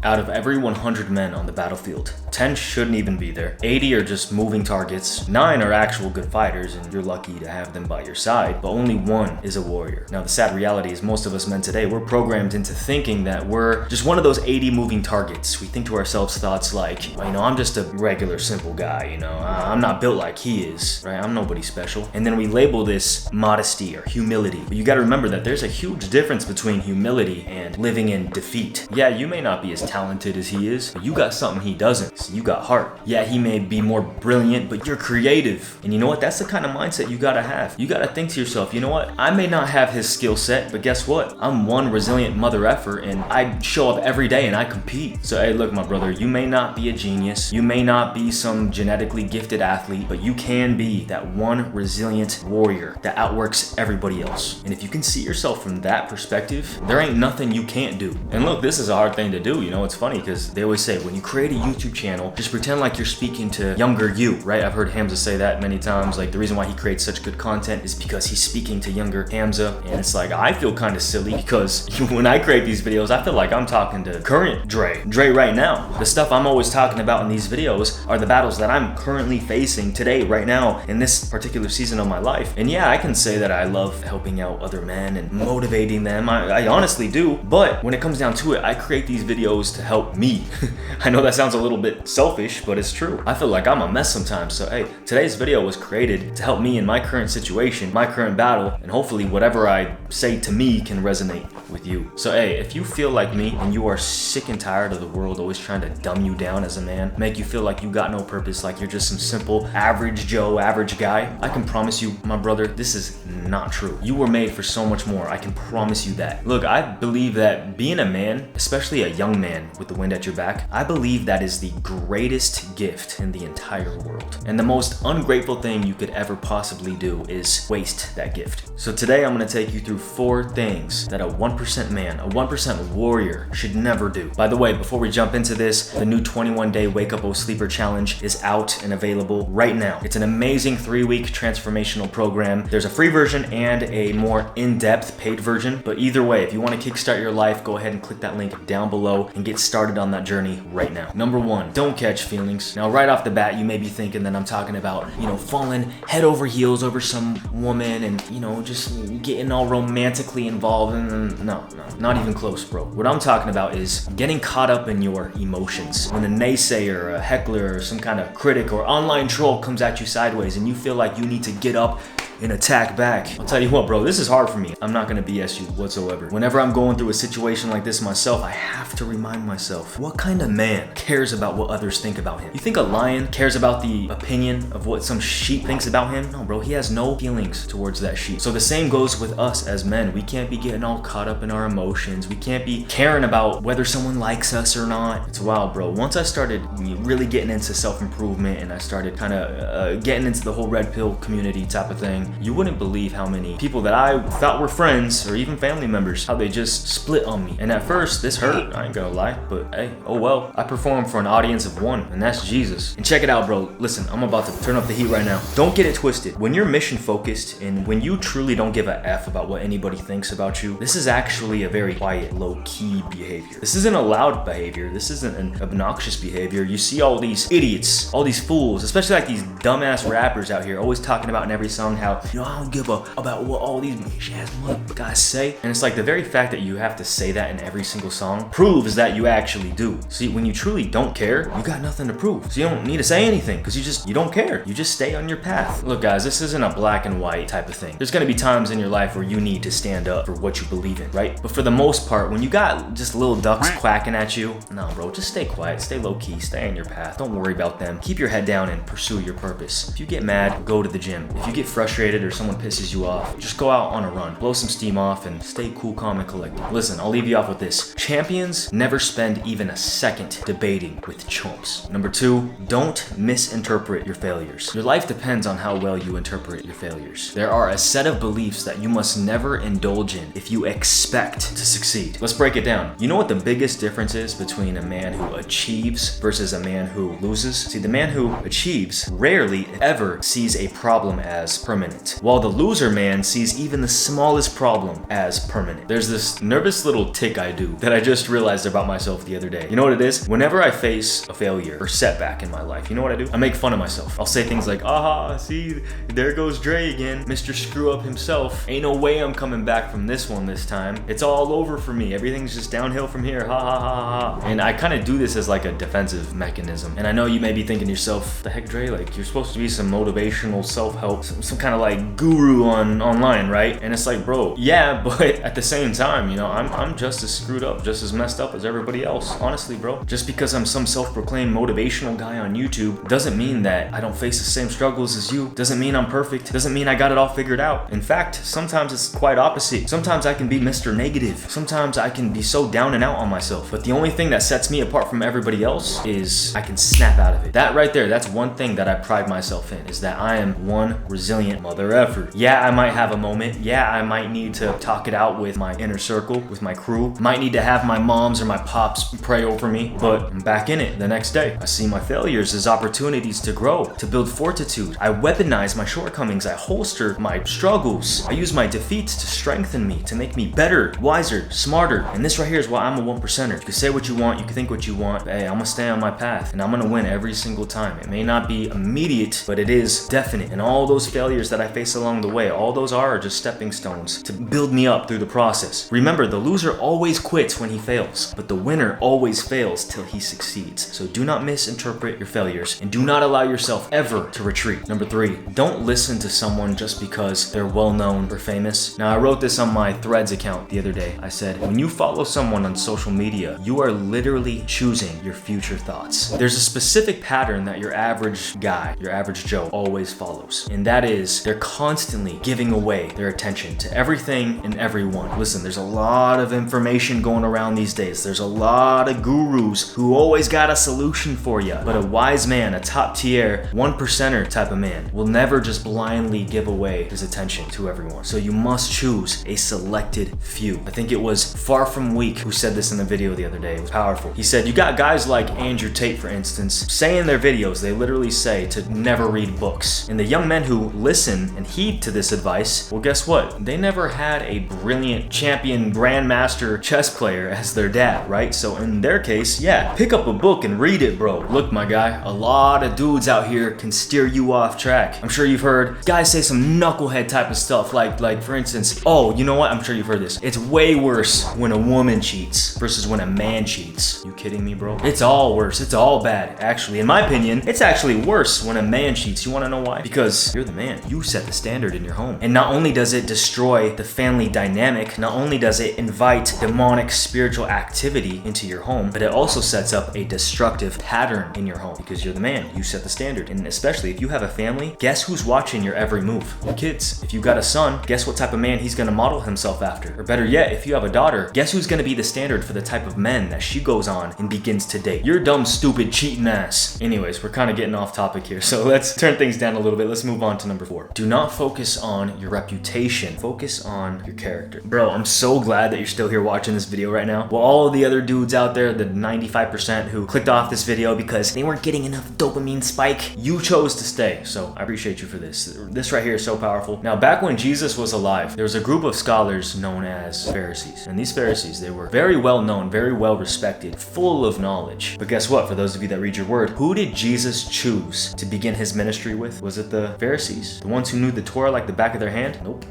Out of every 100 men on the battlefield, 10 shouldn't even be there. 80 are just moving targets, 9 are actual good fighters and you're lucky to have them by your side, but only 1 is a warrior. Now the sad reality is most of us men today, we're programmed into thinking that we're just one of those 80 moving targets. We think to ourselves thoughts like, well, I'm just a regular simple guy, I'm not built like he is, right? I'm nobody special. And then we label this modesty or humility. But you gotta remember that there's a huge difference between humility and living in defeat. Yeah, you may not be as talented as he is, but you got something he doesn't. So you got heart. Yeah, he may be more brilliant, but you're creative. And you know what? That's the kind of mindset you gotta have. You gotta think to yourself, you know what? I may not have his skill set, but guess what? I'm one resilient mother effer and I show up every day and I compete. So hey, look, my brother, you may not be a genius. You may not be some genetically gifted athlete, but you can be that one resilient warrior that outworks everybody else. And if you can see yourself from that perspective, there ain't nothing you can't do. And look, this is a hard thing to do. It's funny because they always say when you create a YouTube channel, just pretend like you're speaking to younger you, right? I've heard Hamza say that many times. Like the reason why he creates such good content is because he's speaking to younger Hamza. And it's like, I feel kind of silly because when I create these videos, I feel like I'm talking to current Dre right now. The stuff I'm always talking about in these videos are the battles that I'm currently facing today, right now, in this particular season of my life. And yeah, I can say that I love helping out other men and motivating them. I honestly do. But when it comes down to it, I create these videos to help me. I know that sounds a little bit selfish, but it's true. I feel like I'm a mess sometimes. So hey, today's video was created to help me in my current situation, my current battle, and hopefully whatever I say to me can resonate with you. So hey, if you feel like me and you are sick and tired of the world always trying to dumb you down as a man, make you feel like you got no purpose, like you're just some simple average Joe, average guy, I can promise you, my brother, this is not true. You were made for so much more. I can promise you that. Look, I believe that being a man, especially a young man with the wind at your back, I believe that is the greatest gift in the entire world. And the most ungrateful thing you could ever possibly do is waste that gift. So today I'm gonna take you through 4 things that a 1% man, a 1% warrior should never do. By the way, before we jump into this, the new 21-day Wake Up O Sleeper Challenge is out and available right now. It's an amazing 3-week transformational program. There's a free version and a more in-depth paid version, but either way, if you want to kickstart your life, go ahead and click that link down below and get started on that journey right now. Number 1, don't catch feelings. Now, right off the bat, you may be thinking that I'm talking about, falling head over heels over some woman and, just getting all romantically involved. No, not even close, bro. What I'm talking about is getting caught up in your emotions. When a naysayer, a heckler, or some kind of critic or online troll comes at you sideways and you feel like you need to get up and attack back. I'll tell you what, bro, this is hard for me. I'm not gonna BS you whatsoever. Whenever I'm going through a situation like this myself, I have to remind myself, what kind of man cares about what others think about him? You think a lion cares about the opinion of what some sheep thinks about him? No, bro, he has no feelings towards that sheep. So the same goes with us as men. We can't be getting all caught up in our emotions. We can't be caring about whether someone likes us or not. It's wild, bro. Once I started really getting into self-improvement and I started kind of getting into the whole red pill community type of thing, you wouldn't believe how many people that I thought were friends or even family members, how they just split on me. And at first, this hurt, I ain't gonna lie, but hey, oh well. I perform for an audience of 1, and that's Jesus. And check it out, bro. Listen, I'm about to turn up the heat right now. Don't get it twisted. When you're mission focused and when you truly don't give a F about what anybody thinks about you, this is actually a very quiet, low-key behavior. This isn't a loud behavior. This isn't an obnoxious behavior. You see all these idiots, all these fools, especially like these dumbass rappers out here, always talking about in every song how, I don't give a about what all these bitch-ass mother guys say. And it's like the very fact that you have to say that in every single song proves that you actually do. See, when you truly don't care, you got nothing to prove. So you don't need to say anything because you don't care. You just stay on your path. Look, guys, this isn't a black and white type of thing. There's gonna be times in your life where you need to stand up for what you believe in, right? But for the most part, when you got just little ducks quacking at you, no, bro, just stay quiet, stay low key, stay on your path. Don't worry about them. Keep your head down and pursue your purpose. If you get mad, go to the gym. If you get frustrated or someone pisses you off, just go out on a run, blow some steam off, and stay cool, calm, and collected. Listen, I'll leave you off with this. Champions never spend even a second debating with chumps. Number 2, don't misinterpret your failures. Your life depends on how well you interpret your failures. There are a set of beliefs that you must never indulge in if you expect to succeed. Let's break it down. You know what the biggest difference is between a man who achieves versus a man who loses? See, the man who achieves rarely ever sees a problem as permanent. permanent, while the loser man sees even the smallest problem as permanent. There's this nervous little tick I do that I just realized about myself the other day. You know what it is? Whenever I face a failure or setback in my life, you know what I do? I make fun of myself. I'll say things like, aha, see, there goes Dre again, Mr. Screw Up himself. Ain't no way I'm coming back from this one this time. It's all over for me. Everything's just downhill from here. Ha ha ha ha. And I kind of do this as like a defensive mechanism. And I know you may be thinking to yourself, the heck, Dre, like you're supposed to be some motivational self-help, some kind of like guru online, right? And it's like, bro, yeah, but at the same time, you know, I'm just as screwed up, just as messed up as everybody else. Honestly, bro, just because I'm some self-proclaimed motivational guy on YouTube doesn't mean that I don't face the same struggles as you. Doesn't mean I'm perfect. Doesn't mean I got it all figured out. In fact, sometimes it's quite opposite. Sometimes I can be Mr. Negative. Sometimes I can be so down and out on myself. But the only thing that sets me apart from everybody else is I can snap out of it. That right there, that's one thing that I pride myself in, is that I am one resilient mother effer. Yeah, I might have a moment. Yeah, I might need to talk it out with my inner circle, with my crew. Might need to have my moms or my pops pray over me, but I'm back in it the next day. I see my failures as opportunities to grow, to build fortitude. I weaponize my shortcomings. I holster my struggles. I use my defeats to strengthen me, to make me better, wiser, smarter. And this right here is why I'm a 1%er. You can say what you want, you can think what you want, but hey, I'm gonna stay on my path and I'm gonna win every single time. It may not be immediate, but it is definite. And all those failures that I face along the way, all those are just stepping stones to build me up through the process. Remember, the loser always quits when he fails, but the winner always fails till he succeeds. So do not misinterpret your failures and do not allow yourself ever to retreat. Number 3, don't listen to someone just because they're well known or famous. Now, I wrote this on my Threads account the other day. I said, when you follow someone on social media, you are literally choosing your future thoughts. There's a specific pattern that your average guy, your average Joe, always follows. And that is, they're constantly giving away their attention to everything and everyone. Listen, there's a lot of information going around these days. There's a lot of gurus who always got a solution for you. But a wise man, a top tier, 1%er type of man, will never just blindly give away his attention to everyone. So you must choose a selected few. I think it was Far From Weak who said this in the video the other day. It was powerful. He said, you got guys like Andrew Tate, for instance, say in their videos, they literally say to never read books. And the young men who listen and heed to this advice, well, guess what? They never had a brilliant champion grandmaster chess player as their dad, right? So in their case, yeah, pick up a book and read it, bro. Look, my guy, a lot of dudes out here can steer you off track. I'm sure you've heard guys say some knucklehead type of stuff, like for instance, oh, you know what? I'm sure you've heard this. It's way worse when a woman cheats versus when a man cheats. You kidding me, bro? It's all worse. It's all bad. Actually, in my opinion, it's actually worse when a man cheats. You want to know why? Because you're the man. You set the standard in your home. And not only does it destroy the family dynamic, not only does it invite demonic spiritual activity into your home, but it also sets up a destructive pattern in your home because you're the man. You set the standard. And especially if you have a family, guess who's watching your every move? Your kids. If you got a son, guess what type of man he's gonna model himself after? Or better yet, if you have a daughter, guess who's gonna be the standard for the type of men that she goes on and begins to date? Your dumb, stupid, cheating ass. Anyways, we're kind of getting off topic here, so let's turn things down a little bit. Let's move on to number 4. Do not focus on your reputation. Focus on your character. Bro, I'm so glad that you're still here watching this video right now. Well, all of the other dudes out there, the 95% who clicked off this video because they weren't getting enough dopamine spike, you chose to stay. So I appreciate you for this. This right here is so powerful. Now, back when Jesus was alive, there was a group of scholars known as Pharisees. And these Pharisees, they were very well known, very well respected, full of knowledge. But guess what? For those of you that read your word, who did Jesus choose to begin his ministry with? Was it the Pharisees? The ones who knew the Torah like the back of their hand? Nope.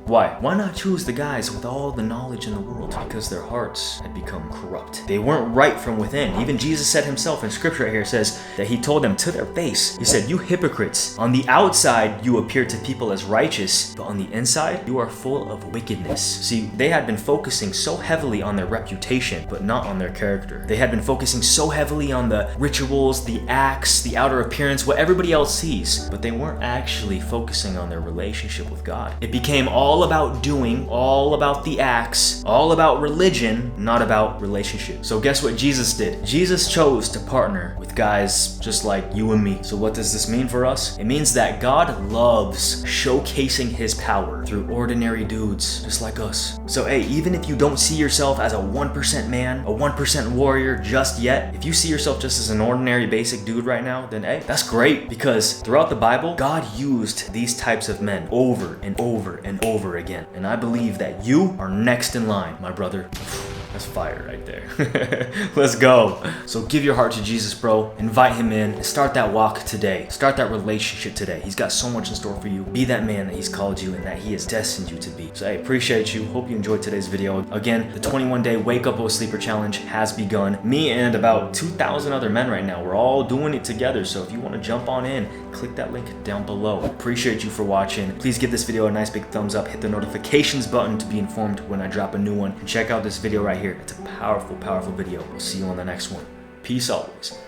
Why? Why not choose the guys with all the knowledge in the world? Because their hearts had become corrupt. They weren't right from within. Even Jesus said himself in scripture right here says that he told them to their face. He said, you hypocrites, on the outside you appear to people as righteous, but on the inside you are full of wickedness. See, they had been focusing so heavily on their reputation, but not on their character. They had been focusing so heavily on the rituals, the acts, the outer appearance, what everybody else sees, but they weren't actually focusing on their relationship with God. It became all all about doing, all about the acts, all about religion, not about relationship. So guess what Jesus did? Jesus chose to partner with guys just like you and me. So what does this mean for us? It means that God loves showcasing his power through ordinary dudes just like us. So hey, even if you don't see yourself as a 1% man, a 1% warrior just yet, if you see yourself just as an ordinary basic dude right now, then hey, that's great, because throughout the Bible, God used these types of men over and over and over again. And I believe that you are next in line, my brother. That's fire right there. Let's go. So give your heart to Jesus, bro. Invite him in and start that walk today. Start that relationship today. He's got so much in store for you. Be that man that he's called you and that he has destined you to be. So I appreciate you. Hope you enjoyed today's video. Again, the 21-day Wake Up O Sleeper Challenge has begun. Me and about 2,000 other men right now, we're all doing it together. So if you want to jump on in, click that link down below. Appreciate you for watching. Please give this video a nice big thumbs up. Hit the notifications button to be informed when I drop a new one. And check out this video right here. It's a powerful, powerful video. We'll see you on the next one. Peace always.